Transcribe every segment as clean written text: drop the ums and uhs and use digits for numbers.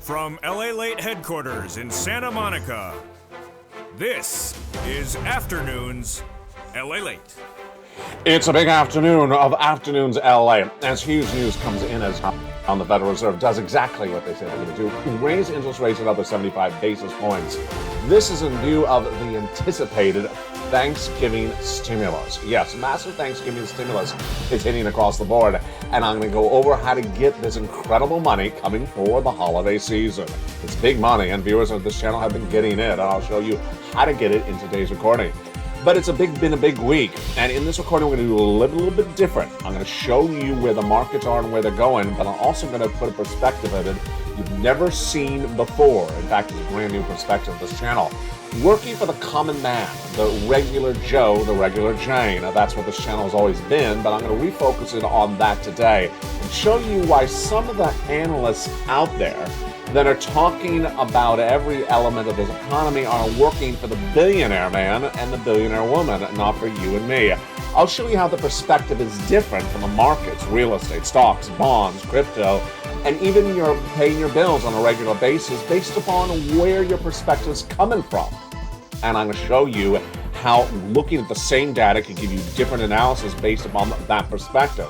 From LALATE headquarters in Santa Monica, this is Afternoons LALATE. It's a big afternoon of Afternoons LA as huge news comes in as on the Federal Reserve does exactly what they said they're going to do, raise interest rates another 75 basis points. This is in view of the anticipated Thanksgiving stimulus. Yes, massive Thanksgiving stimulus is hitting across the board, and I'm going to go over how to get this incredible money coming for the holiday season. It's big money, and viewers of this channel have been getting it, and I'll show you how to get it in today's recording. But it's been a big week, and in this recording we're going to do a little bit different. I'm going to show you where the markets are and where they're going, but I'm also going to put a perspective of it you've never seen before. In fact, it's a brand new perspective of this channel. Working for the common man, the regular Joe, the regular Jane. Now, that's what this channel has always been, but I'm going to refocus it on that today and show you why some of the analysts out there that are talking about every element of this economy are working for the billionaire man and the billionaire woman, not for you and me. I'll show you how the perspective is different from the markets, real estate, stocks, bonds, crypto, and even your paying your bills on a regular basis based upon where your perspective is coming from. And I'm going to show you how looking at the same data can give you different analysis based upon that perspective.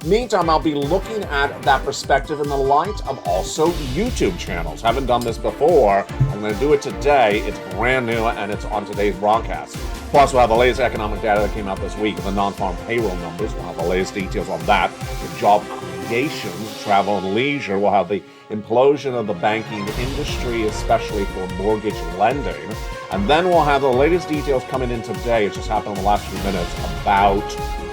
Meantime, I'll be looking at that perspective in the light of also YouTube channels. Haven't done this before. I'm going to do it today. It's brand new and it's on today's broadcast. Plus, we'll have the latest economic data that came out this week, the non-farm payroll numbers. We'll have the latest details on that. The job creation, travel and leisure. We'll have the implosion of the banking industry, especially for mortgage lending. And then we'll have the latest details coming in today. It just happened in the last few minutes about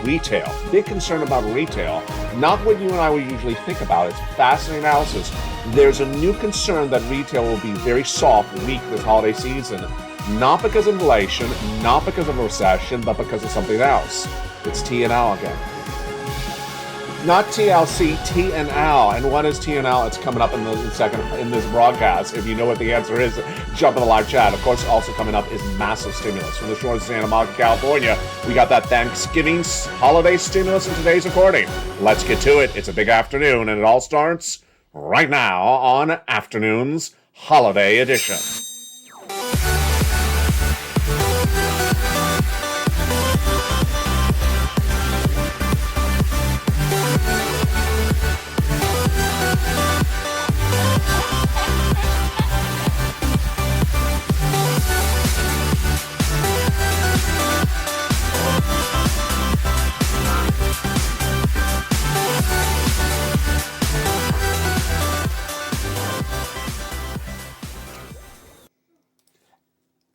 retail. Big concern about retail. Not what you and I would usually think about. It's fascinating analysis. There's a new concern that retail will be very soft, weak this holiday season. Not because of inflation, not because of a recession, but because of something else. It's T&L again. Not TLC, T&L. And what is T&L? It's coming up in this broadcast. If you know what the answer is, jump in the live chat. Of course, also coming up is massive stimulus. From the shores of Santa Monica, California, we got that Thanksgiving holiday stimulus in today's recording. Let's get to it. It's a big afternoon, and it all starts right now on Afternoons Holiday Edition.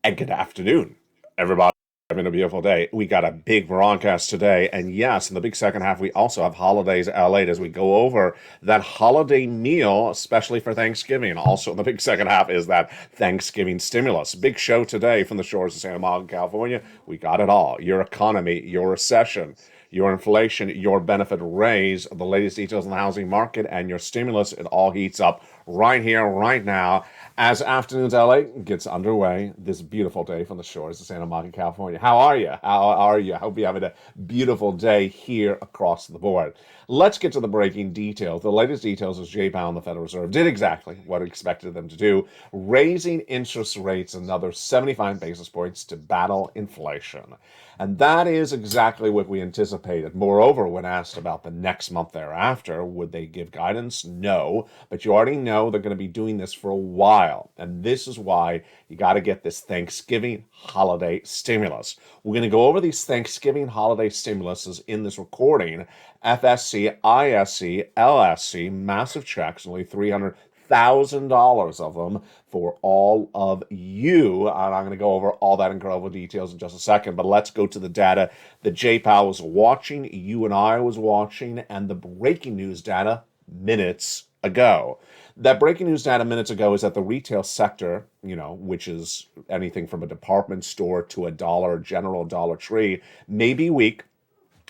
And good afternoon, everybody. Having a beautiful day. We got a big broadcast today, and yes, in the big second half, we also have holidays LA as we go over that holiday meal, especially for Thanksgiving. Also in the big second half is that Thanksgiving stimulus. Big show today from the shores of Santa Monica, California. We got it all. Your economy, your recession, your inflation, your benefit raise, the latest details on the housing market, and your stimulus. It all heats up right here, right now, as Afternoons LA gets underway this beautiful day from the shores of Santa Monica, California. How are you? How are you? I hope you're having a beautiful day here across the board. Let's get to the breaking details. The latest details is Jay Powell and the Federal Reserve did exactly what we expected them to do, raising interest rates another 75 basis points to battle inflation. And that is exactly what we anticipated. Moreover, when asked about the next month thereafter, would they give guidance? No. But you already know they're going to be doing this for a while. And this is why you got to get this Thanksgiving holiday stimulus. We're going to go over these Thanksgiving holiday stimuluses in this recording. FSC, ISC, LSC, massive checks, only $300,000 of them for all of you. And I'm going to go over all that incredible details in just a second. But let's go to the data that Jay Powell was watching, you and I was watching, and the breaking news data minutes ago. That breaking news data minutes ago is that the retail sector, which is anything from a department store to a general Dollar Tree, may be weak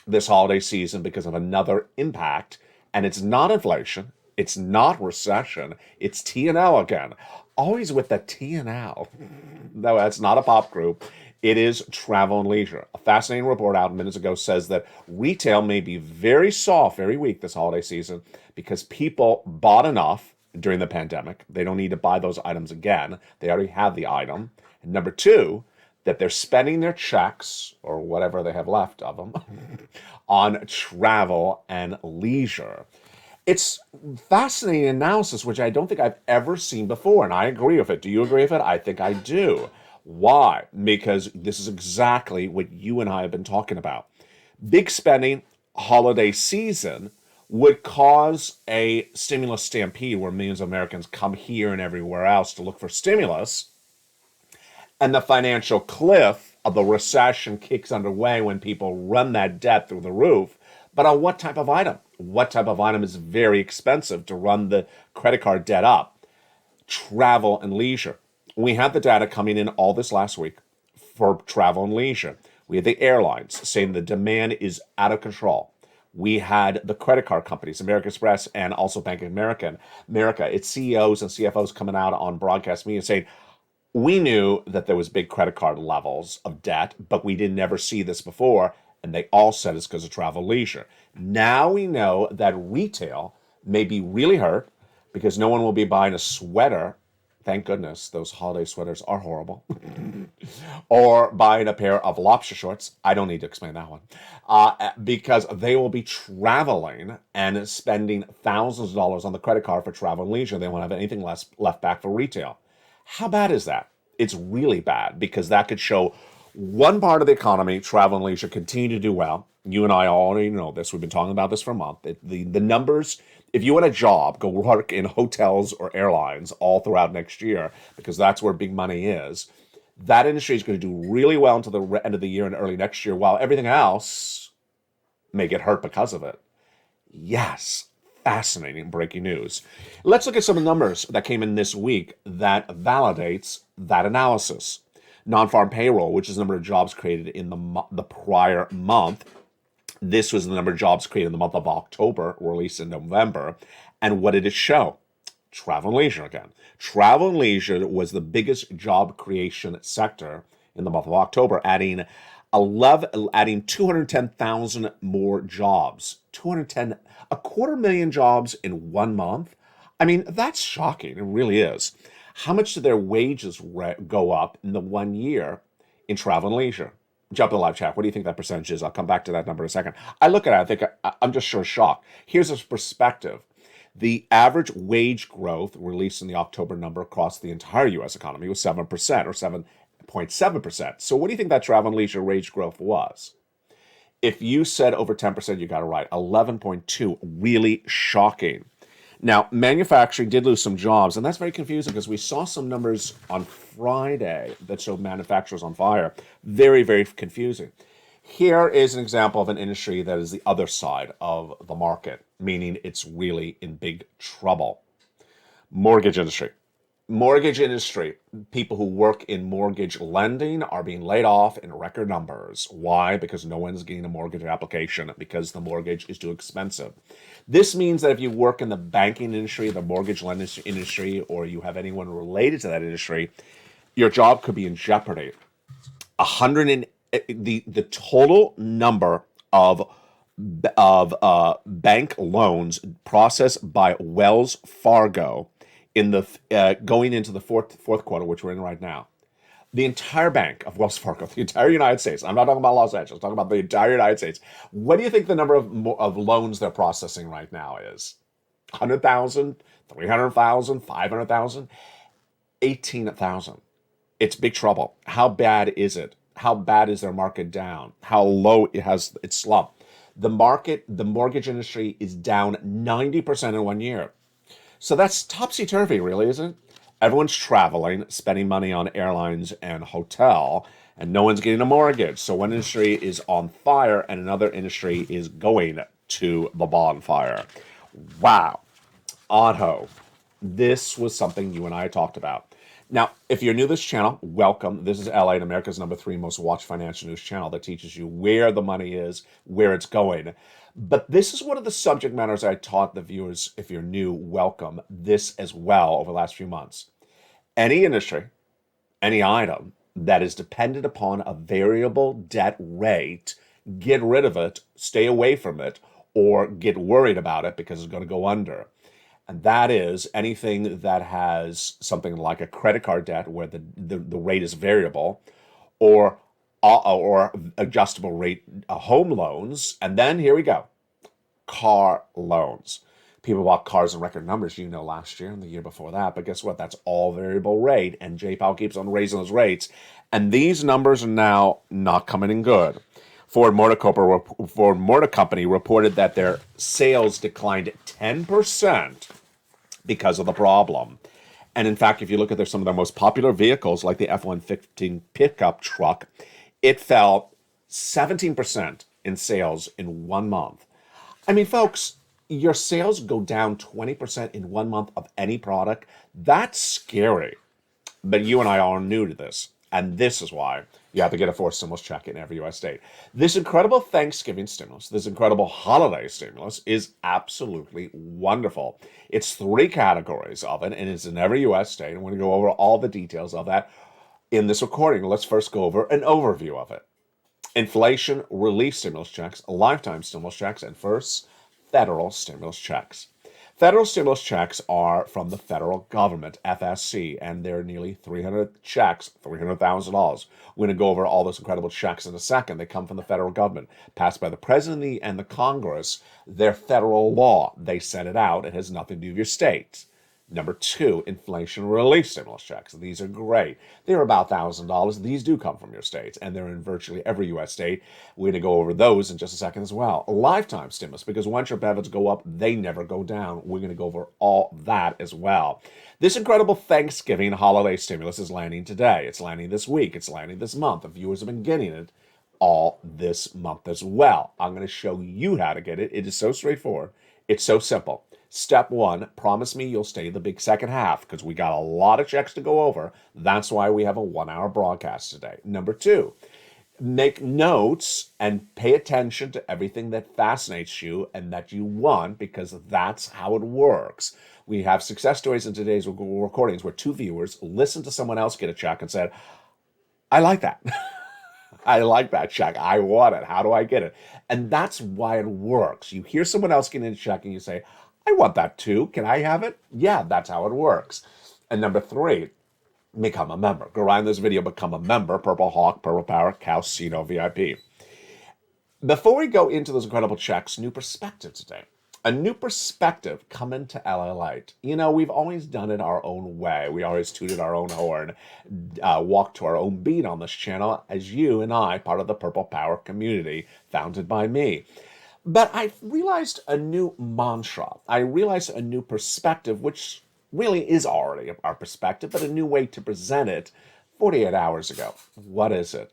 this holiday season because of another impact. And it's not inflation. It's not recession. It's T&L again. Always with the T&L. No, that's not a pop group. It is travel and leisure. A fascinating report out minutes ago says that retail may be very soft, very weak this holiday season because people bought enough during the pandemic. They don't need to buy those items again. They already have the item. And number two, that they're spending their checks or whatever they have left of them on travel and leisure. It's fascinating analysis, which I don't think I've ever seen before, and I agree with it. Do you agree with it? I think I do. Why? Because this is exactly what you and I have been talking about. Big spending, holiday season would cause a stimulus stampede where millions of Americans come here and everywhere else to look for stimulus, and the financial cliff of the recession kicks underway when people run that debt through the roof. But on what type of item? What type of item is very expensive to run the credit card debt up? Travel and leisure. We had the data coming in all this last week for travel and leisure. We had the airlines saying the demand is out of control. We had the credit card companies, American Express and also Bank of America, its CEOs and CFOs coming out on broadcast media saying, we knew that there was big credit card levels of debt, but we didn't never see this before. And they all said it's because of travel leisure. Now we know that retail may be really hurt because no one will be buying a sweater. Thank goodness those holiday sweaters are horrible. Or buying a pair of lobster shorts. I don't need to explain that one. Because they will be traveling and spending thousands of dollars on the credit card for travel and leisure. They won't have anything left back for retail. How bad is that? It's really bad because that could show one part of the economy, travel and leisure, continue to do well. You and I already know this. We've been talking about this for a month. The numbers, if you want a job, go work in hotels or airlines all throughout next year because that's where big money is. That industry is going to do really well until the end of the year and early next year, while everything else may get hurt because of it. Yes. Fascinating breaking news. Let's look at some of the numbers that came in this week that validates that analysis. Non-farm payroll, which is the number of jobs created in the prior month. This was the number of jobs created in the month of October, released in November. And what did it show? Travel and leisure again. Travel and leisure was the biggest job creation sector in the month of October, adding 210,000 more jobs. 210,000 jobs in 1 month. I mean, that's shocking. It really is. How much did their wages go up in the 1 year in travel and leisure? Jump in the live chat. What do you think that percentage is? I'll come back to that number in a second. I look at it, I think I'm just sure shocked. Here's a perspective. The average wage growth released in the October number across the entire U.S. economy was 7% or 7.7%. So what do you think that travel and leisure wage growth was? If you said over 10%, you got it right. 11.2, really shocking. Now, manufacturing did lose some jobs, and that's very confusing because we saw some numbers on Friday that showed manufacturers on fire. Very, very confusing. Here is an example of an industry that is the other side of the market, meaning it's really in big trouble. Mortgage industry. Mortgage industry, people who work in mortgage lending are being laid off in record numbers. Why? Because no one's getting a mortgage application because the mortgage is too expensive. This means that if you work in the banking industry, the mortgage lending industry, or you have anyone related to that industry, your job could be in jeopardy. The total number of bank loans processed by Wells Fargo in the going into the fourth quarter, which we're in right now, the entire bank of Wells Fargo, the entire United States. I'm not talking about Los Angeles. I'm talking about the entire United States. What do you think the number of loans they're processing right now is? 100,000, 300,000, 500,000, 18,000. It's big trouble. How bad is it? How bad is their market down? How low it has its slump? The mortgage industry is down 90% in 1 year. So that's topsy-turvy, really, isn't it? Everyone's traveling, spending money on airlines and hotel, and no one's getting a mortgage. So one industry is on fire and another industry is going to the bonfire. Wow. Auto. This was something you and I talked about. Now, if you're new to this channel, welcome. This is LATE, America's #3 most watched financial news channel that teaches you where the money is, where it's going. But this is one of the subject matters I taught the viewers. If you're new, welcome this as well over the last few months. Any industry, any item that is dependent upon a variable debt rate, get rid of it, stay away from it, or get worried about it because it's going to go under. and that is anything that has something like a credit card debt where the rate is variable, or adjustable rate home loans, and then here we go, car loans. People bought cars in record numbers, last year and the year before that. But guess what? That's all variable rate. And J. Powell keeps on raising those rates. And these numbers are now not coming in good. Ford Motor Company reported that their sales declined 10% because of the problem. And in fact, if you look at some of their most popular vehicles, like the F-150 pickup truck, it fell 17% in sales in 1 month. I mean, folks, your sales go down 20% in 1 month of any product. That's scary. But you and I are new to this. And this is why you have to get a forced stimulus check in every U.S. state. This incredible Thanksgiving stimulus, this incredible holiday stimulus is absolutely wonderful. It's 3 categories of it, and it's in every U.S. state. I'm going to go over all the details of that in this recording. Let's first go over an overview of it. Inflation relief stimulus checks, lifetime stimulus checks, and first, federal stimulus checks. Federal stimulus checks are from the federal government, FSC, and they're nearly 300 checks, $300,000. We're going to go over all those incredible checks in a second. They come from the federal government, passed by the president and the Congress. They're federal law. They set it out. It has nothing to do with your state. Number 2, inflation relief stimulus checks. These are great. They're about $1,000. These do come from your states, and they're in virtually every U.S. state. We're going to go over those in just a second as well. A lifetime stimulus, because once your benefits go up, they never go down. We're going to go over all that as well. This incredible Thanksgiving holiday stimulus is landing today. It's landing this week. It's landing this month. The viewers have been getting it all this month as well. I'm going to show you how to get it. It is so straightforward. It's so simple. Step 1, promise me you'll stay the big second half, because we got a lot of checks to go over. That's why we have a 1-hour broadcast today. Number 2, make notes and pay attention to everything that fascinates you and that you want, because that's how it works. We have success stories in today's recordings where 2 viewers listened to someone else get a check and said, I like that. I like that check. I want it. How do I get it? And that's why it works. You hear someone else getting a check and you say, I want that too. Can I have it? Yeah, that's how it works. And number 3, become a member. Go around this video, become a member. Purple Hawk, Purple Power, Calcino VIP. Before we go into those incredible checks, new perspective today. A new perspective coming to LALATE. We've always done it our own way. We always tooted our own horn, walked to our own beat on this channel as you and I, part of the Purple Power community, founded by me. But I realized a new mantra. I realized a new perspective, which really is already our perspective, but a new way to present it 48 hours ago. What is it?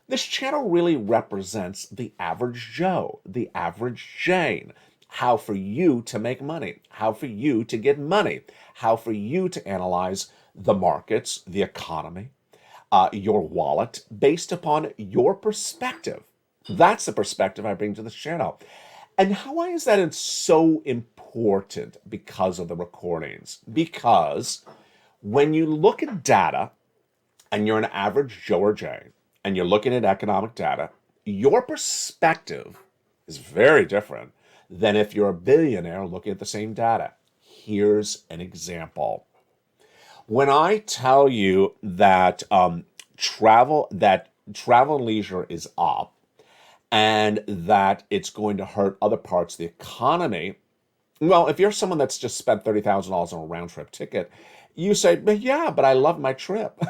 This channel really represents the average Joe, the average Jane. How for you to make money, how for you to get money, how for you to analyze the markets, the economy, your wallet, based upon your perspective. That's the perspective I bring to this channel. And why is that so important? Because of the recordings. Because when you look at data and you're an average Joe or Jane and you're looking at economic data, your perspective is very different than if you're a billionaire looking at the same data. Here's an example. When I tell you that travel and leisure is up, and that it's going to hurt other parts of the economy, well, if you're someone that's just spent $30,000 on a round-trip ticket, you say, but yeah, but I love my trip.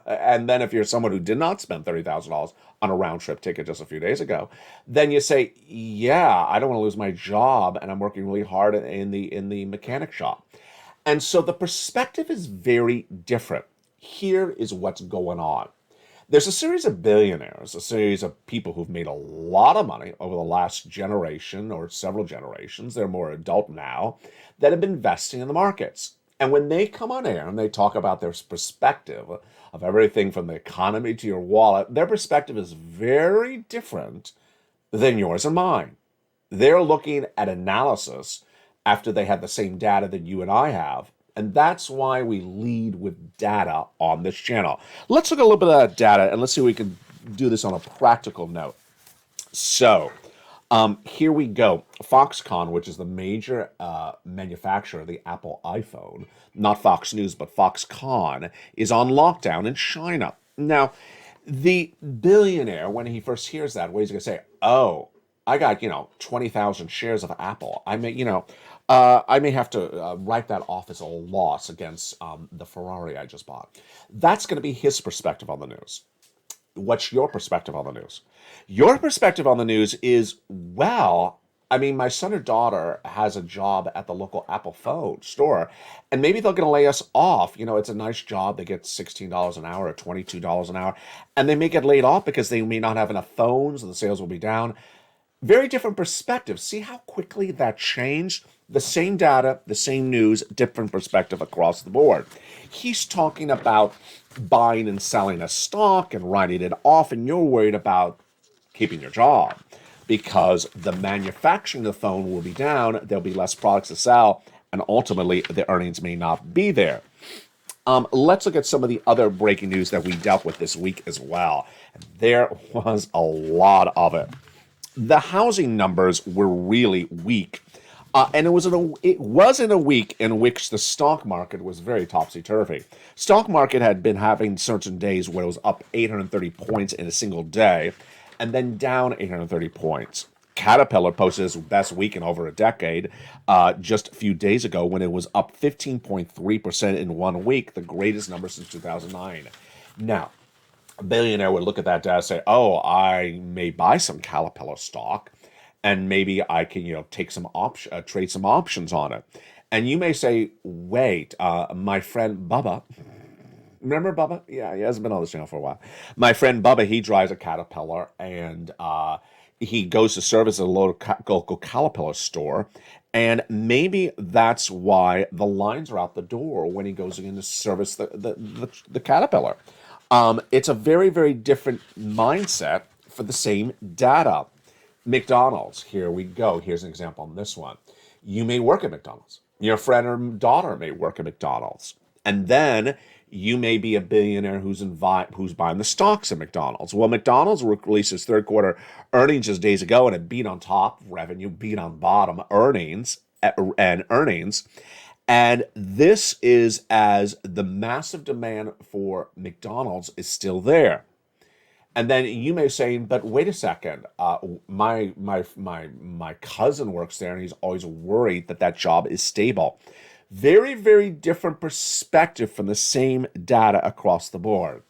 And then if you're someone who did not spend $30,000 on a round-trip ticket just a few days ago, then you say, yeah, I don't want to lose my job, and I'm working really hard in the mechanic shop. And so the perspective is very different. Here is what's going on. There's a series of billionaires, a series of people who've made a lot of money over the last generation or several generations, they're more adult now, that have been investing in the markets. And when they come on air and they talk about their perspective of everything from the economy to your wallet, their perspective is very different than yours and mine. They're looking at analysis after they have the same data that you and I have. And that's why we lead with data on this channel. Let's look at a little bit of that data and let's see if we can do this on a practical note. So, Here we go. Foxconn, which is the major manufacturer of the Apple iPhone, not Fox News, but Foxconn, is on lockdown in China. Now, the billionaire, when he first hears that, what he's going to say? Oh, I got 20,000 shares of Apple. I may have to write that off as a loss against the Ferrari I just bought. That's going to be his perspective on the news. What's your perspective on the news? Your perspective on the news is, well, I mean, my son or daughter has a job at the local Apple phone store, and maybe they're going to lay us off. It's a nice job. They get $16 an hour or $22 an hour, and they may get laid off because they may not have enough phones and the sales will be down. Very different perspective. See how quickly that changed? The same data, the same news, different perspective across the board. He's talking about buying and selling a stock and writing it off, and you're worried about keeping your job because the manufacturing of the phone will be down, there'll be less products to sell, and ultimately the earnings may not be there. Let's look at some of the other breaking news that we dealt with this week as well. There was a lot of it. The housing numbers were really weak. And it was in a week in which the stock market was very topsy-turvy. Stock market had been having certain days where it was up 830 points in a single day, and then down 830 points. Caterpillar posted its best week in over a decade just a few days ago when it was up 15.3% in 1 week, the greatest number since 2009. Now, a billionaire would look at that data and say, oh, I may buy some Caterpillar stock, and maybe I can, take some trade some options on it. And you may say, wait, my friend Bubba, remember Bubba? Yeah, he hasn't been on this channel for a while. My friend Bubba, he drives a Caterpillar, and he goes to service a local Caterpillar store, and maybe that's why the lines are out the door when he goes in to service the Caterpillar. It's a very, very different mindset for the same data. McDonald's, here we go. Here's an example on this one. You may work at McDonald's. Your friend or daughter may work at McDonald's. And then you may be a billionaire who's buying the stocks at McDonald's. Well, McDonald's released its third quarter earnings just days ago, and it beat on top revenue, beat on bottom earnings. And this is as the massive demand for McDonald's is still there. And then you may say, but wait a second, my cousin works there and he's always worried that job is stable. Very, very different perspective from the same data across the board.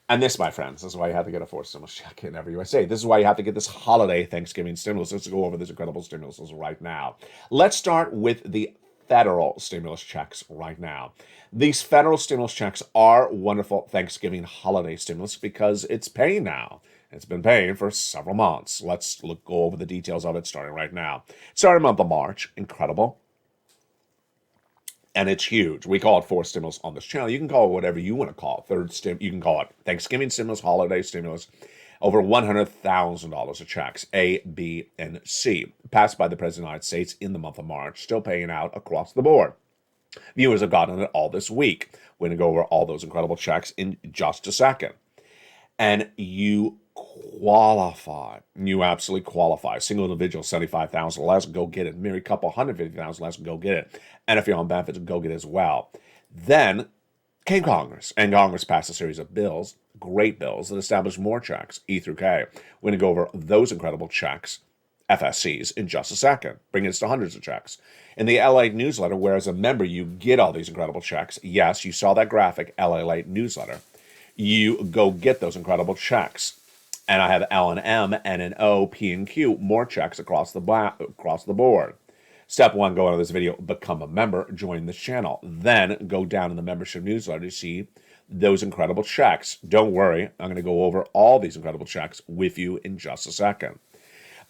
And this, my friends, this is why you have to get a forced stimulus check in every USA. This is why you have to get this holiday Thanksgiving stimulus. Let's go over these incredible stimuluses right now. Let's start with the federal stimulus checks right now. These federal stimulus checks are wonderful Thanksgiving holiday stimulus because it's paying now. It's been paying for several months. Let's go over the details of it starting right now. Starting month of March, incredible. And it's huge. We call it fourth stimulus on this channel. You can call it whatever you want to call it. You can call it Thanksgiving stimulus, holiday stimulus. Over $100,000 of checks, A, B, and C, passed by the President of the United States in the month of March, still paying out across the board. Viewers have gotten it all this week. We're going to go over all those incredible checks in just a second. And you qualify. You absolutely qualify. Single individual, $75,000 less, go get it. Married couple, $150,000 less, go get it. And if you're on benefits, go get it as well. Then came Congress, and Congress passed a series of bills, great bills, that established more checks, E through K. We're going to go over those incredible checks, FSCs, in just a second, bringing us to hundreds of checks. In the LALATE newsletter, where as a member you get all these incredible checks, yes, you saw that graphic, LALATE newsletter, you go get those incredible checks. And I have L and M, N and O, P and Q, more checks across the board. Step one, go out of this video, become a member, join this channel. Then go down in the membership newsletter to see those incredible checks. Don't worry, I'm going to go over all these incredible checks with you in just a second.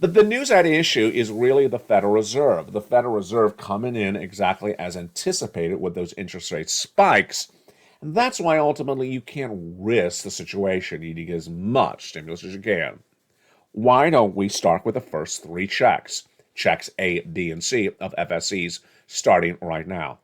But the news at issue is really the Federal Reserve. The Federal Reserve coming in exactly as anticipated with those interest rate spikes. And that's why ultimately you can't risk the situation. You need to get as much stimulus as you can. Why don't we start with the first three checks? Checks A, B, and C of FSCs starting right now.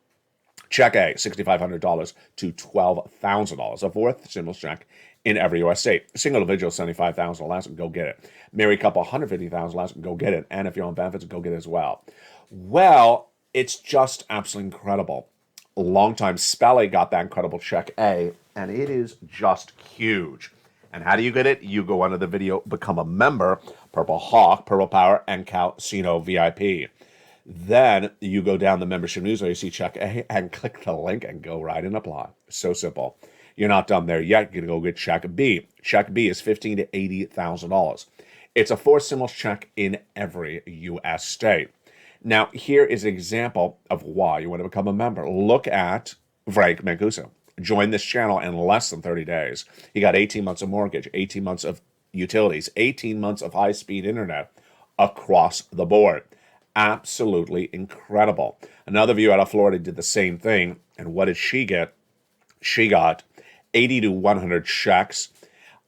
Check A, $6,500 to $12,000. A fourth stimulus check in every U.S. state. Single individual, $75,000 or less, go get it. Married couple, $150,000 less, go get it. And if you're on benefits, go get it as well. Well, it's just absolutely incredible. A long time Spelly got that incredible check A, and it is just huge. And how do you get it? You go under the video, become a member, Purple Hawk, Purple Power, and Casino VIP. Then you go down the membership newsletter, you see check A, and click the link and go right and apply. So simple. You're not done there yet. You're going to go get check B. Check B is $15,000 to $80,000. It's a forced stimulus check in every U.S. state. Now, here is an example of why you want to become a member. Look at Frank Mancuso. Joined this channel in less than 30 days. He got 18 months of mortgage, 18 months of utilities, 18 months of high-speed internet across the board. Absolutely incredible. Another viewer out of Florida did the same thing. And what did she get? She got 80 to 100 checks,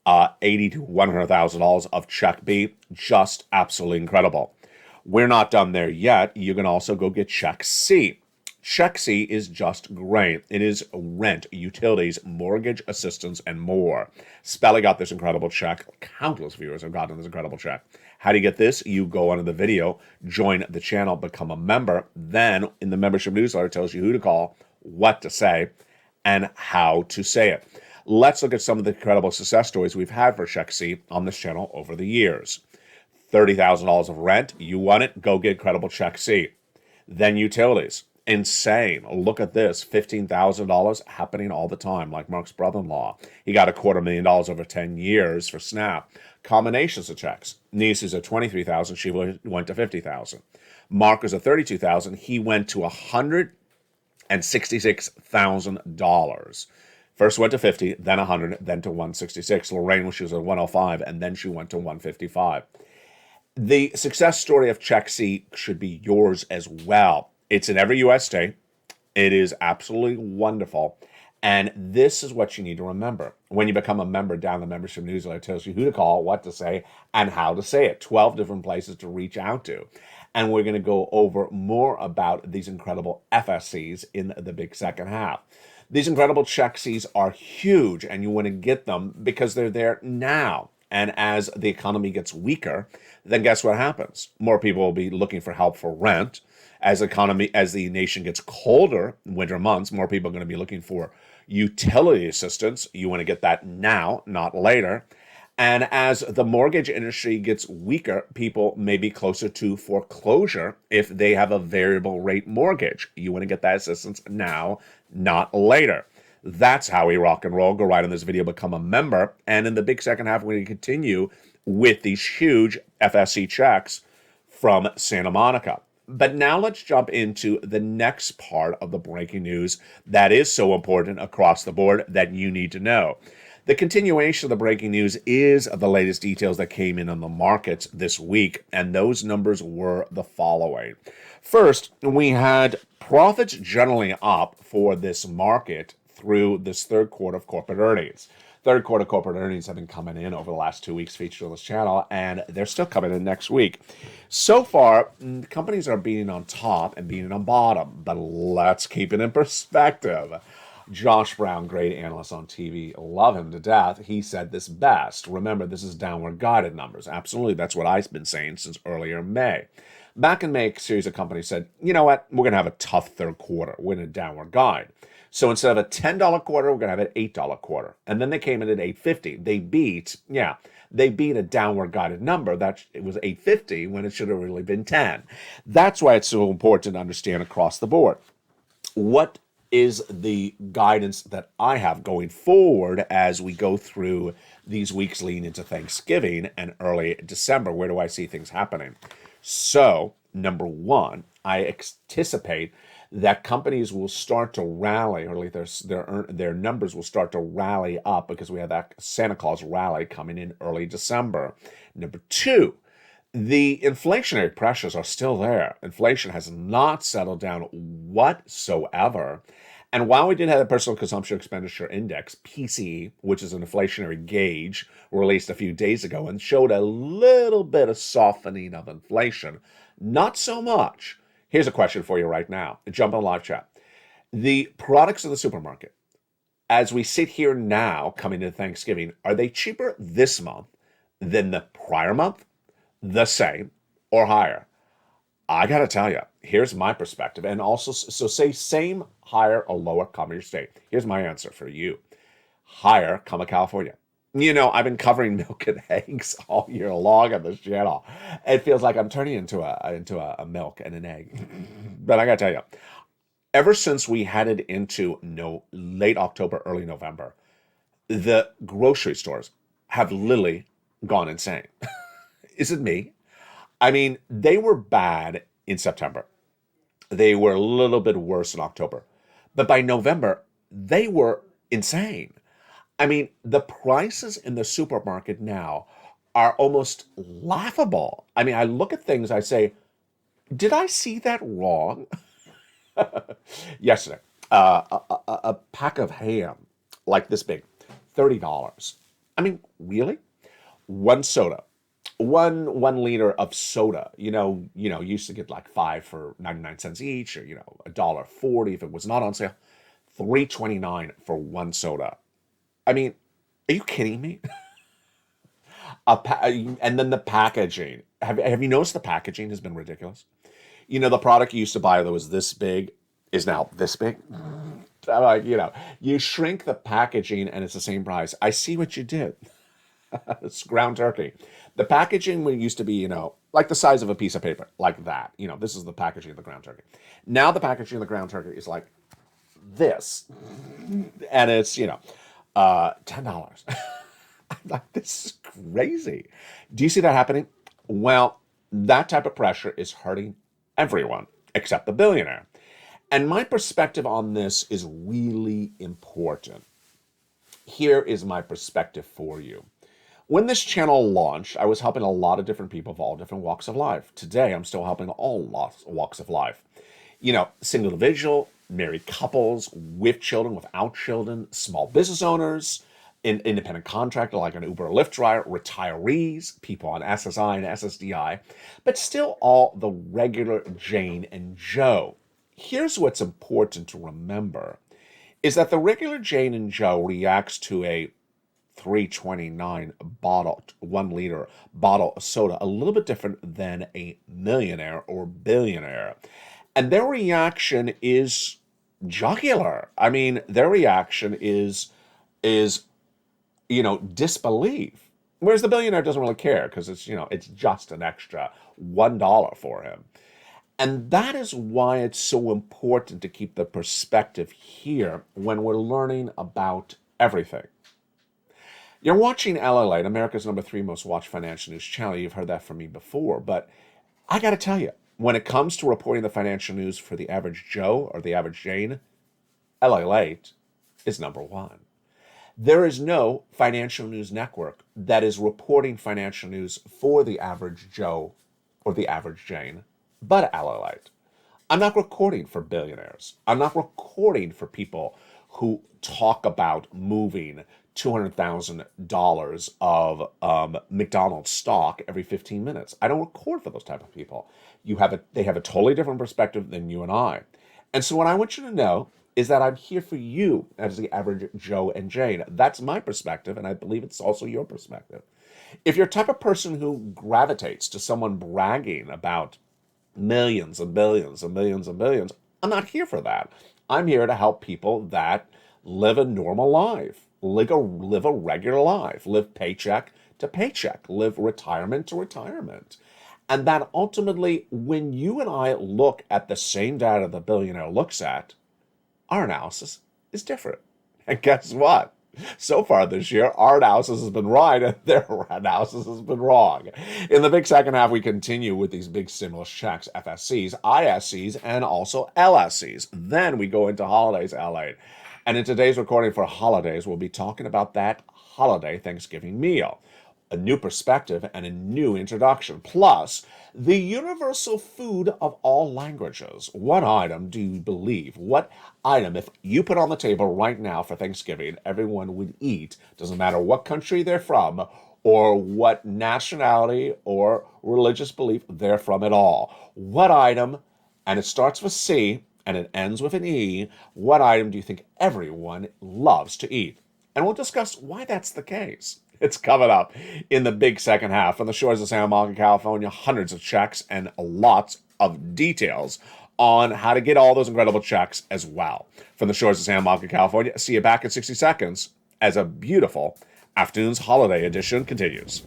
$80 to $100,000 of check B. Just absolutely incredible. We're not done there yet. You can also go get check C. Check C is just great. It is rent, utilities, mortgage assistance, and more. Spelly got this incredible check. Countless viewers have gotten this incredible check. How do you get this? You go under the video, join the channel, become a member. Then in the membership newsletter, it tells you who to call, what to say, and how to say it. Let's look at some of the incredible success stories we've had for Check C on this channel over the years. $30,000 of rent. You want it? Go get incredible Check C. Then utilities. Insane. Look at this. $15,000 happening all the time, like Mark's brother-in-law. He got $250,000 over 10 years for SNAP. Combinations of checks. Niece is at $23,000. She went to $50,000. Mark is at $32,000. He went to $166,000. First went to 50, then 100, then to 166. Lorraine, which was at 105, and then she went to 155. The success story of Check C should be yours as well. It's in every U.S. state. It is absolutely wonderful. And this is what you need to remember. When you become a member, down the membership newsletter, it tells you who to call, what to say, and how to say it. 12 different places to reach out to. And we're going to go over more about these incredible FSCs in the big second half. These incredible Check Cs are huge, and you want to get them because they're there now. And as the economy gets weaker, then guess what happens? More people will be looking for help for rent. As the nation gets colder in winter months, more people are going to be looking for utility assistance. You want to get that now, not later. And as the mortgage industry gets weaker, people may be closer to foreclosure if they have a variable rate mortgage. You want to get that assistance now, not later. That's how we rock and roll. Go right in this video, become a member. And in the big second half, we're going to continue with these huge FSC checks from Santa Monica. But now let's jump into the next part of the breaking news that is so important across the board that you need to know. The continuation of the breaking news is the latest details that came in on the markets this week, and those numbers were the following. First, we had profits generally up for this market through this third quarter of corporate earnings. Third quarter corporate earnings have been coming in over the last 2 weeks featured on this channel, and they're still coming in next week. So far, companies are beating on top and beating on bottom, but let's keep it in perspective. Josh Brown, great analyst on TV, love him to death. He said this best. Remember, this is downward guided numbers. Absolutely, that's what I've been saying since earlier May. Back in May, a series of companies said, you know what, we're going to have a tough third quarter. We're in a downward guide. So instead of a $10 quarter, we're going to have an $8 quarter. And then they came in at $8.50. They beat a downward guided number. It was $8.50 when it should have really been $10. That's why it's so important to understand across the board. What is the guidance that I have going forward as we go through these weeks leading into Thanksgiving and early December? Where do I see things happening? So, number one, I anticipate that companies will start to rally, or at least their numbers will start to rally up because we have that Santa Claus rally coming in early December. Number two, the inflationary pressures are still there. Inflation has not settled down whatsoever. And while we did have the Personal Consumption Expenditure Index, PCE, which is an inflationary gauge, released a few days ago and showed a little bit of softening of inflation, not so much. Here's a question for you right now. Jump on live chat. The products in the supermarket, as we sit here now coming into Thanksgiving, are they cheaper this month than the prior month, the same, or higher? I got to tell you, here's my perspective. And also, so say same, higher, or lower, comma your state. Here's my answer for you. Higher, comma California. You know, I've been covering milk and eggs all year long on this channel. It feels like I'm turning into a milk and an egg. But I got to tell you, ever since we headed into late October, early November, the grocery stores have literally gone insane. Is it me? I mean, they were bad in September. They were a little bit worse in October. But by November, they were insane. I mean, the prices in the supermarket now are almost laughable. I mean, I look at things, I say, did I see that wrong? Yesterday, a pack of ham, like this big, $30. I mean, really? One soda, one liter of soda. You used to get like 5 for 99 cents each, or $1.40 if it was not on sale. $3.29 for one soda. I mean, are you kidding me? And then the packaging. Have you noticed the packaging has been ridiculous? The product you used to buy that was this big is now this big. I'm like, you shrink the packaging and it's the same price. I see what you did. It's ground turkey. The packaging used to be, like the size of a piece of paper, like that. This is the packaging of the ground turkey. Now the packaging of the ground turkey is like this. And it's, $10. I'm like, this is crazy. Do you see that happening? Well, that type of pressure is hurting everyone except the billionaire. And my perspective on this is really important. Here is my perspective for you. When this channel launched, I was helping a lot of different people of all different walks of life. Today, I'm still helping all walks of life. Single individual, married couples, with children, without children, small business owners, independent contractor like an Uber or Lyft driver, retirees, people on SSI and SSDI, but still all the regular Jane and Joe. Here's what's important to remember, is that the regular Jane and Joe reacts to a $3.29 bottle, 1 liter bottle of soda, a little bit different than a millionaire or billionaire. And their reaction is jugular. I mean, their reaction is disbelief. Whereas the billionaire doesn't really care because it's just an extra $1 for him. And that is why it's so important to keep the perspective here when we're learning about everything. You're watching LALATE, America's #3 most watched financial news channel. You've heard that from me before, but I got to tell you, when it comes to reporting the financial news for the average Joe or the average Jane, LALATE is #1. There is no financial news network that is reporting financial news for the average Joe or the average Jane but LALATE. I'm not recording for billionaires. I'm not recording for people who talk about moving $200,000 of McDonald's stock every 15 minutes. I don't record for those type of people. They have a totally different perspective than you and I. And so what I want you to know is that I'm here for you as the average Joe and Jane. That's my perspective, and I believe it's also your perspective. If you're a type of person who gravitates to someone bragging about millions and billions and millions and billions, I'm not here for that. I'm here to help people that live a normal life, live a regular life, live paycheck to paycheck, live retirement to retirement. And that ultimately, when you and I look at the same data the billionaire looks at, our analysis is different. And guess what? So far this year, our analysis has been right and their analysis has been wrong. In the big second half, we continue with these big stimulus checks, FSCs, ISCs, and also LSCs. Then we go into holidays, LA. And in today's recording for holidays, we'll be talking about that holiday Thanksgiving meal, a new perspective and a new introduction, plus the universal food of all languages. What item do you believe? What item, if you put on the table right now for Thanksgiving, everyone would eat? Doesn't matter what country they're from or what nationality or religious belief they're from at all. What item, and it starts with C, and it ends with an E. What item do you think everyone loves to eat? And we'll discuss why that's the case. It's coming up in the big second half. From the shores of Santa Monica, California, hundreds of checks and lots of details on how to get all those incredible checks as well. From the shores of Santa Monica, California, see you back in 60 seconds as a beautiful afternoon's holiday edition continues.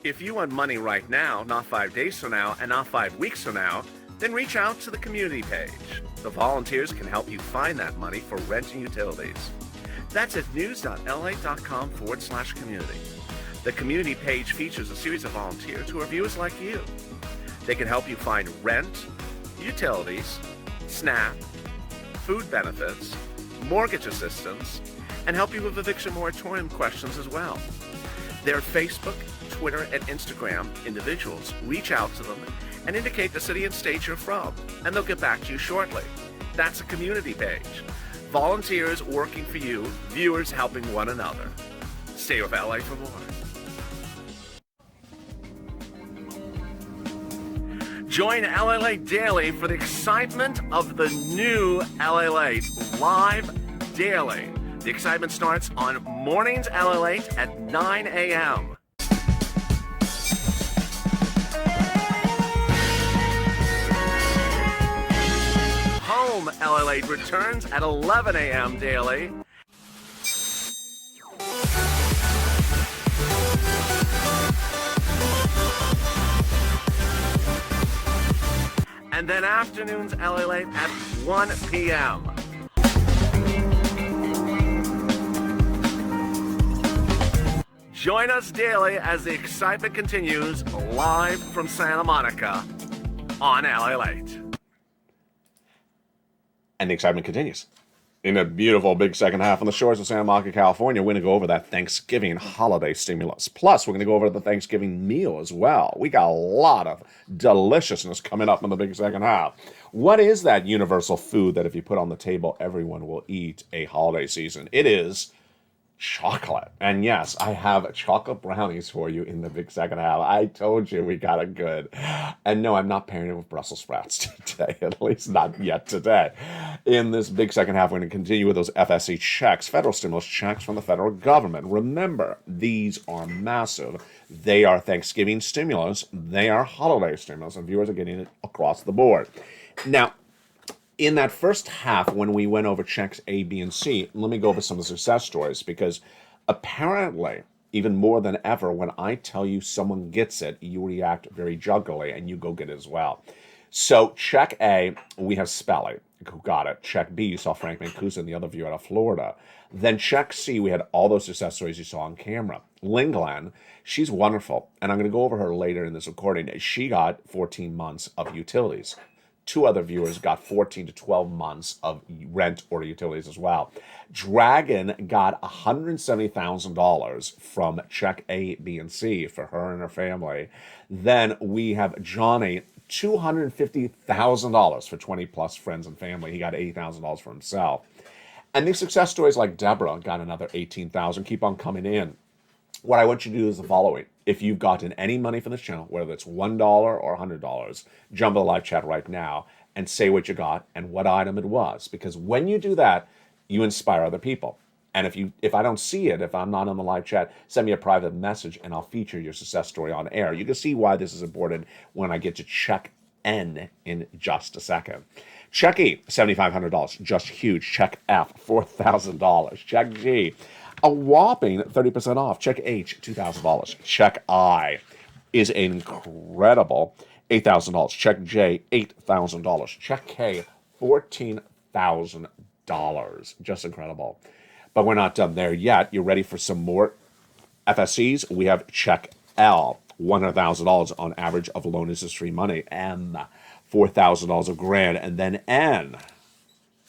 If you want money right now, not 5 days from now, and not 5 weeks from now, then reach out to the community page. The volunteers can help you find that money for rent and utilities. That's at news.la.com/community. The community page features a series of volunteers who are viewers like you. They can help you find rent, utilities, SNAP, food benefits, mortgage assistance, and help you with eviction moratorium questions as well. Their Facebook, Twitter, and Instagram individuals reach out to them and indicate the city and state you're from, and they'll get back to you shortly. That's a community page. Volunteers working for you, viewers helping one another. Stay with LA for more. Join LALATE Daily for the excitement of the new LALATE live daily. The excitement starts on mornings LALATE at 9 a.m. Home LALATE returns at 11 a.m. daily. And then afternoons LALATE at 1 p.m. Join us daily as the excitement continues live from Santa Monica on LALATE. And the excitement continues. In a beautiful big second half on the shores of Santa Monica, California, we're going to go over that Thanksgiving holiday stimulus. Plus, we're going to go over the Thanksgiving meal as well. We got a lot of deliciousness coming up in the big second half. What is that universal food that if you put on the table, everyone will eat a holiday season? It is chocolate. And yes, I have chocolate brownies for you in the big second half. I told you we got it good. And no, I'm not pairing it with Brussels sprouts today, at least not yet today. In this big second half, we're going to continue with those FSC checks, federal stimulus checks from the federal government. Remember, these are massive. They are Thanksgiving stimulus. They are holiday stimulus, and viewers are getting it across the board. Now, in that first half, when we went over checks A, B, and C, let me go over some of the success stories, because apparently, even more than ever, when I tell you someone gets it, you react very jugglily, and you go get it as well. So check A, we have Spelly, who got it. Check B, you saw Frank Mancuso and the other viewer out of Florida. Then check C, we had all those success stories you saw on camera. Lingland, she's wonderful, and I'm going to go over her later in this recording. She got 14 months of utilities. Two other viewers got 14 to 12 months of rent or utilities as well. Dragon got $170,000 from check A, B, and C for her and her family. Then we have Johnny, $250,000 for 20 plus friends and family. He got $80,000 for himself. And these success stories like Deborah got another $18,000, keep on coming in. What I want you to do is the following. If you've gotten any money from this channel, whether it's $1 or $100, jump in the live chat right now and say what you got and what item it was. Because when you do that, you inspire other people. And if I don't see it, if I'm not on the live chat, send me a private message and I'll feature your success story on air. You can see why this is important when I get to check N in just a second. Check E, $7,500, just huge. Check F, $4,000. Check G, a whopping 30% off. Check H, $2,000. Check I is an incredible $8,000. Check J, $8,000. Check K, $14,000. Just incredible. But we're not done there yet. You're ready for some more FSCs? We have check L, $100,000 on average of loan interest-free money. M, $4,000 a grand. And then N,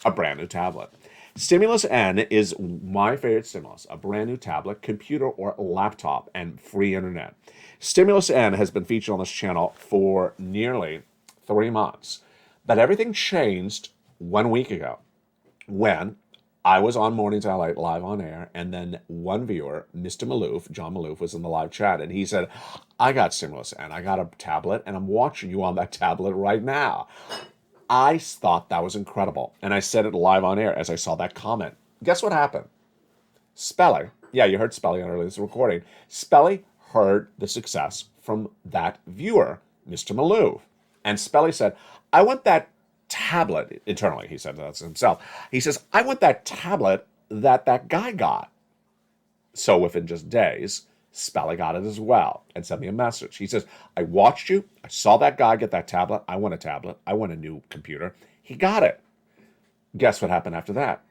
a brand new tablet. Stimulus N is my favorite stimulus, a brand new tablet, computer, or laptop, and free internet. Stimulus N has been featured on this channel for nearly 3 months. But everything changed 1 week ago when I was on Mornings LA live on air, and then one viewer, Mr. Maloof, John Maloof, was in the live chat, and he said, I got Stimulus N, I got a tablet, and I'm watching you on that tablet right now. I thought that was incredible. And I said it live on air as I saw that comment. Guess what happened? Spelly, yeah, you heard Spelly on earlier this recording. Spelly heard the success from that viewer, Mr. Malouf. And Spelly said, I want that tablet, internally, he said that's himself. He says, I want that tablet that guy got. So within just days, Spelly got it as well and sent me a message. He says, I watched you. I saw that guy get that tablet. I want a tablet. I want a new computer. He got it. Guess what happened after that?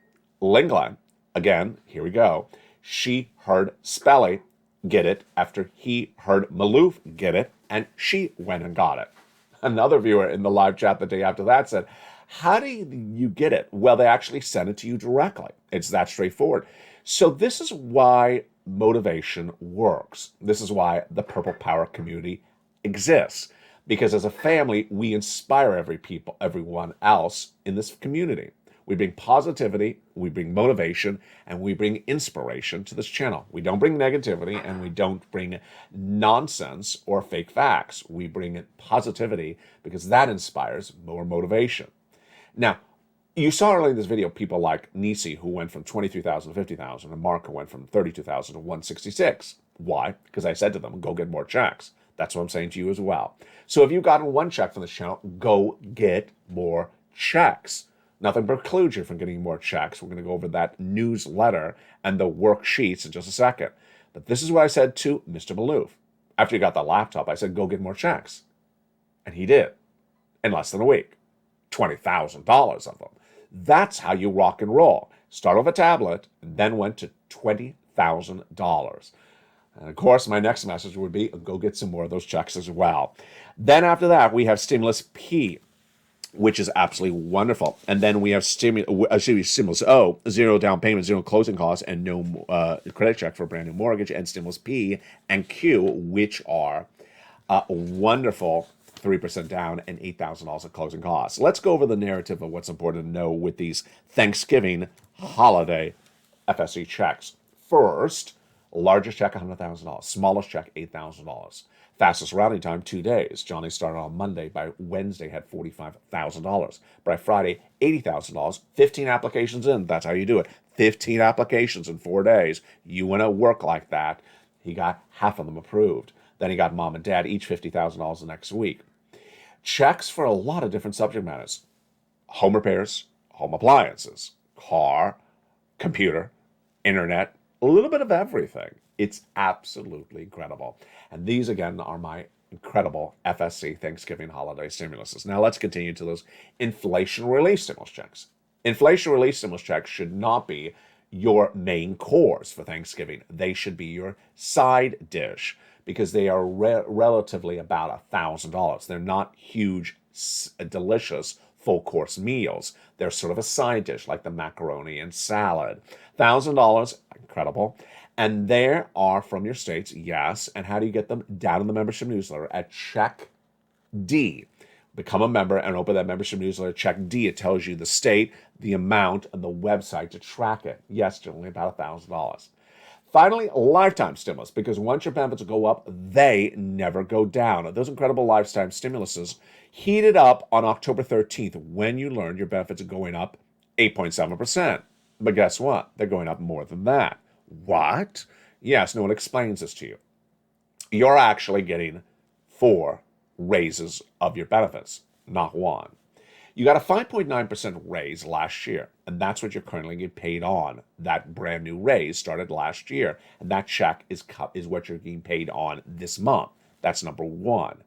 Lingland, again, here we go. She heard Spelly get it after he heard Malouf get it, and she went and got it. Another viewer in the live chat the day after that said, how do you get it? Well, they actually sent it to you directly. It's that straightforward. So this is why motivation works. This is why the Purple Power community exists. Because as a family, we inspire everyone else in this community. We bring positivity, we bring motivation, and we bring inspiration to this channel. We don't bring negativity, and we don't bring nonsense or fake facts. We bring positivity because that inspires more motivation. Now, you saw earlier in this video people like Nisi, who went from 23,000 to 50,000, and Mark, who went from 32,000 to 166. Why? Because I said to them, go get more checks. That's what I'm saying to you as well. So if you've gotten one check from this channel, go get more checks. Nothing precludes you from getting more checks. We're going to go over that newsletter and the worksheets in just a second. But this is what I said to Mr. Malouf. After he got the laptop, I said, go get more checks. And he did. In less than a week. $20,000 of them. That's how you rock and roll. Start with a tablet, and then went to $20,000. And of course, my next message would be, go get some more of those checks as well. Then after that, we have Stimulus P, which is absolutely wonderful. And then we have Stimulus O, zero down payment, zero closing costs, and no credit check for a brand new mortgage, and Stimulus P and Q, which are wonderful 3% down and $8,000 of closing costs. Let's go over the narrative of what's important to know with these Thanksgiving holiday FSC checks. First, largest check, $100,000. Smallest check, $8,000. Fastest routing time, 2 days. Johnny started on Monday. By Wednesday, had $45,000. By Friday, $80,000. 15 applications in. That's how you do it. 15 applications in 4 days. You want to work like that. He got half of them approved. Then he got mom and dad, each $50,000 the next week. Checks for a lot of different subject matters. Home repairs, home appliances, car, computer, internet, a little bit of everything. It's absolutely incredible. And these, again, are my incredible FSC Thanksgiving holiday stimuluses. Now let's continue to those inflation relief stimulus checks. Inflation relief stimulus checks should not be your main course for Thanksgiving. They should be your side dish because they are relatively about $1,000. They're not huge, delicious, full-course meals. They're sort of a side dish like the macaroni and salad. $1,000, incredible. And there are from your states, yes. And how do you get them? Down in the membership newsletter at Check D. Become a member and open that membership newsletter. Check D. It tells you the state, the amount, and the website to track it. Yes, generally about $1,000. Finally, lifetime stimulus, because once your benefits go up, they never go down. Those incredible lifetime stimuluses heated up on October 13th when you learned your benefits are going up 8.7%. But guess what? They're going up more than that. What? Yes, no one explains this to you. You're actually getting 4 raises of your benefits, not 1. You got a 5.9% raise last year, and that's what you're currently getting paid on. That brand new raise started last year, and that check is what you're getting paid on this month. That's number 1.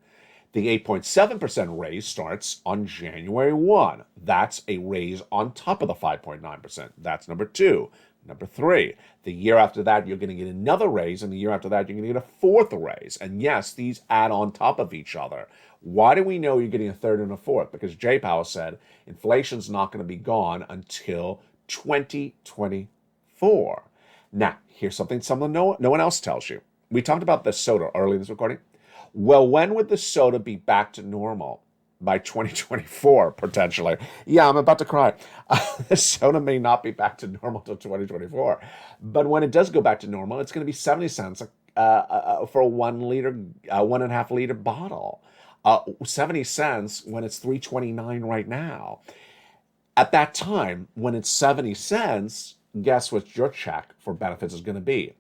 The 8.7% raise starts on January 1. That's a raise on top of the 5.9%. That's number 2. Number 3, the year after that, you're going to get another raise, and the year after that, you're going to get a 4th raise. And yes, these add on top of each other. Why do we know you're getting a 3rd and a 4th? Because Jay Powell said inflation's not going to be gone until 2024. Now, here's something no one else tells you. We talked about the soda early in this recording. Well, when would the soda be back to normal? By 2024, potentially. Yeah, I'm about to cry. The soda may not be back to normal till 2024. But when it does go back to normal, it's going to be 70 cents for a 1.5 liter bottle. 70 cents when it's 3.29 right now. At that time, when it's 70 cents, guess what your check for benefits is going to be?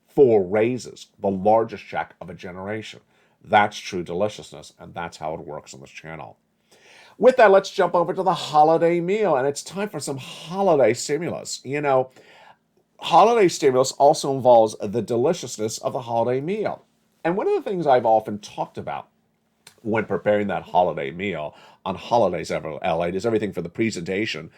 4 raises, the largest check of a generation. That's true deliciousness, and that's how it works on this channel. With that, let's jump over to the holiday meal, and it's time for some holiday stimulus. Holiday stimulus also involves the deliciousness of the holiday meal. And one of the things I've often talked about when preparing that holiday meal on holidays at LALATE is everything from the presentation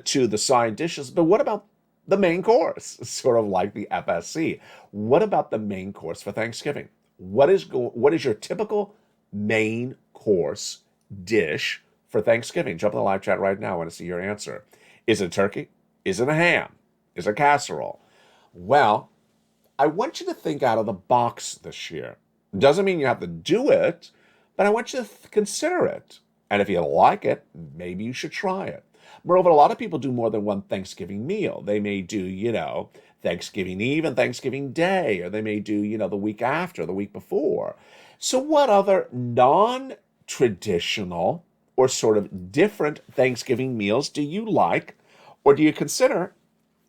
to the side dishes. But what about the main course? Sort of like the FSC. What about the main course for Thanksgiving? What is your typical main course dish for Thanksgiving? Jump in the live chat right now. I want to see your answer. Is it turkey? Is it a ham? Is it casserole? Well, I want you to think out of the box this year. Doesn't mean you have to do it, but I want you to consider it. And if you like it, maybe you should try it. Moreover, a lot of people do more than one Thanksgiving meal. They may do, Thanksgiving Eve and Thanksgiving Day, or they may do, the week after, the week before. So what other non-traditional or sort of different Thanksgiving meals do you like, or do you consider,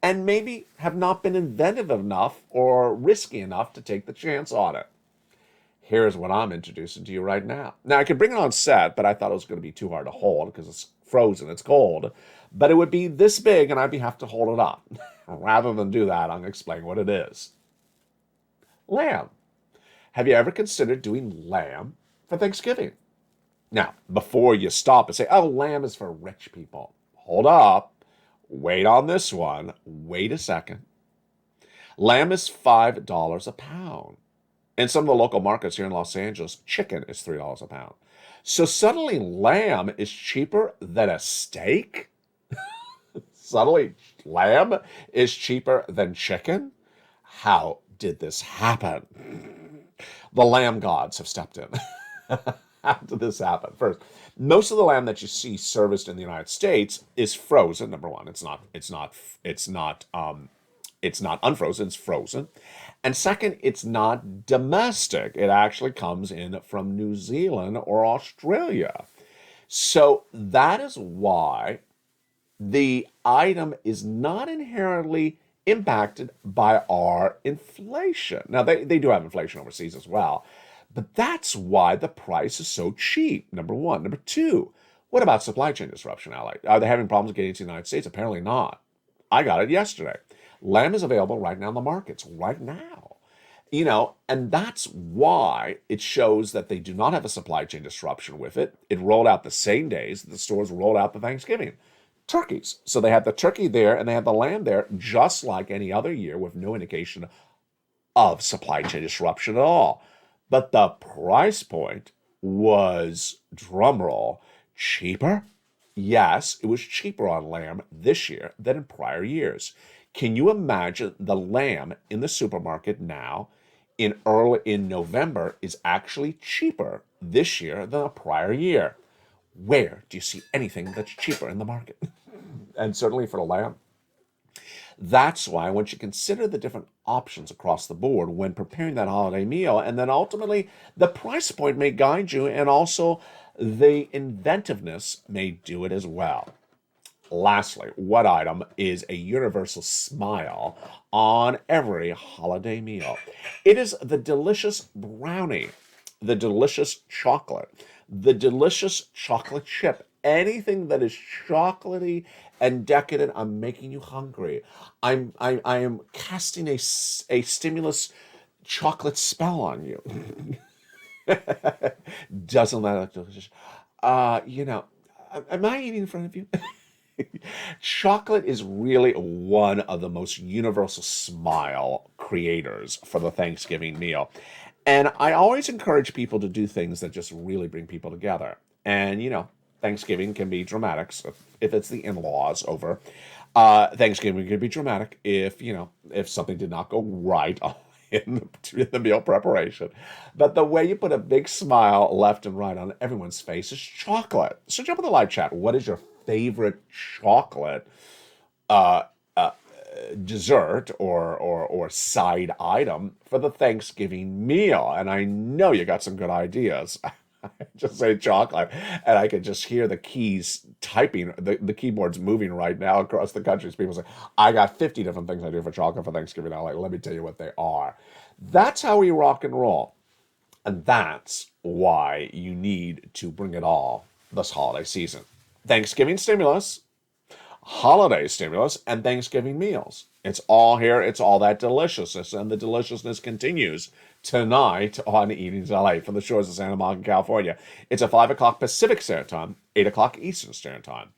and maybe have not been inventive enough or risky enough to take the chance on it? Here's what I'm introducing to you right now. Now, I could bring it on set, but I thought it was going to be too hard to hold because it's frozen, it's cold. But it would be this big, and I'd have to hold it up. Rather than do that, I'm going to explain what it is. Lamb. Have you ever considered doing lamb for Thanksgiving? Now, before you stop and say, oh, lamb is for rich people. Hold up. Wait on this one. Wait a second. Lamb is $5 a pound. In some of the local markets here in Los Angeles, chicken is $3 a pound. So suddenly lamb is cheaper than a steak? Suddenly lamb is cheaper than chicken? How did this happen? The lamb gods have stepped in. How did this happen? First, most of the lamb that you see serviced in the United States is frozen. Number one, it's not unfrozen, it's frozen. And second, it's not domestic. It actually comes in from New Zealand or Australia. So that is why the item is not inherently impacted by our inflation. Now, they do have inflation overseas as well, but that's why the price is so cheap, number one. Number two, what about supply chain disruption, Ally? Are they having problems getting to the United States? Apparently not. I got it yesterday. Lamb is available right now in the markets, right now. And that's why it shows that they do not have a supply chain disruption with it. It rolled out the same days that the stores rolled out the Thanksgiving turkeys. So they had the turkey there and they had the lamb there just like any other year with no indication of supply chain disruption at all. But the price point was, drumroll, cheaper? Yes, it was cheaper on lamb this year than in prior years. Can you imagine the lamb in the supermarket now in November is actually cheaper this year than the prior year? Where do you see anything that's cheaper in the market? And certainly for the lamb. That's why once you consider the different options across the board when preparing that holiday meal, and then ultimately the price point may guide you, and also the inventiveness may do it as well. Lastly, what item is a universal smile on every holiday meal? It is the delicious brownie, the delicious chocolate, the delicious chocolate chip. Anything that is chocolatey and decadent, I'm making you hungry. I am casting a stimulus chocolate spell on you. Doesn't that look delicious? Am I eating in front of you? Chocolate is really one of the most universal smile creators for the Thanksgiving meal. And I always encourage people to do things that just really bring people together. And, Thanksgiving can be dramatic so if it's the in-laws over. Thanksgiving can be dramatic if something did not go right in the meal preparation. But the way you put a big smile left and right on everyone's face is chocolate. So jump in the live chat. What is your favorite chocolate dessert or side item for the Thanksgiving meal? And I know you got some good ideas. just say chocolate, and I could just hear the keys typing, the keyboards moving right now across the country. As people say, I got 50 different things I do for chocolate for Thanksgiving. Now, like, let me tell you what they are. That's how we rock and roll. And that's why you need to bring it all this holiday season. Thanksgiving stimulus, holiday stimulus, and Thanksgiving meals. It's all here. It's all that deliciousness. And the deliciousness continues tonight on Evenings LA from the shores of Santa Monica, California. It's a 5 o'clock Pacific Standard Time, 8 o'clock Eastern Standard Time.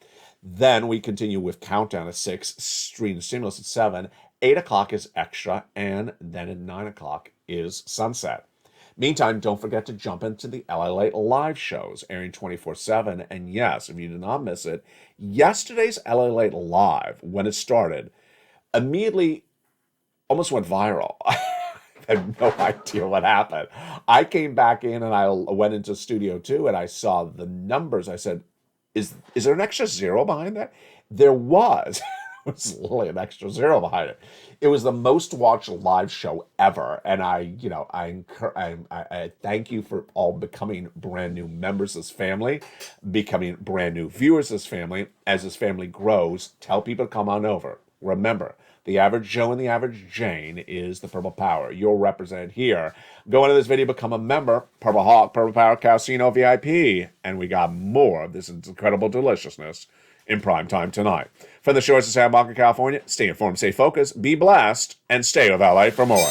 Then we continue with Countdown at 6, Stream Stimulus at 7, 8 o'clock is Extra, and then at 9 o'clock is Sunset. Meantime, don't forget to jump into the LALATE live shows, airing 24/7. And yes, if you did not miss it, yesterday's LALATE live, when it started, immediately almost went viral. I had no idea what happened. I came back in and I went into Studio 2 and I saw the numbers. I said, is there an extra zero behind that? There was. There was literally an extra zero behind it. It was the most watched live show ever, and I thank you for all becoming brand new members of this family, becoming brand new viewers of this family. As this family grows, tell people to come on over. Remember, the average Joe and the average Jane is the Purple Power. You're represented here. Go into this video, become a member, Purple Hawk, Purple Power Casino VIP, and we got more of this incredible deliciousness in prime time tonight. From the shores of Santa Monica, California, stay informed, stay focused, be blessed, and stay with LA for more.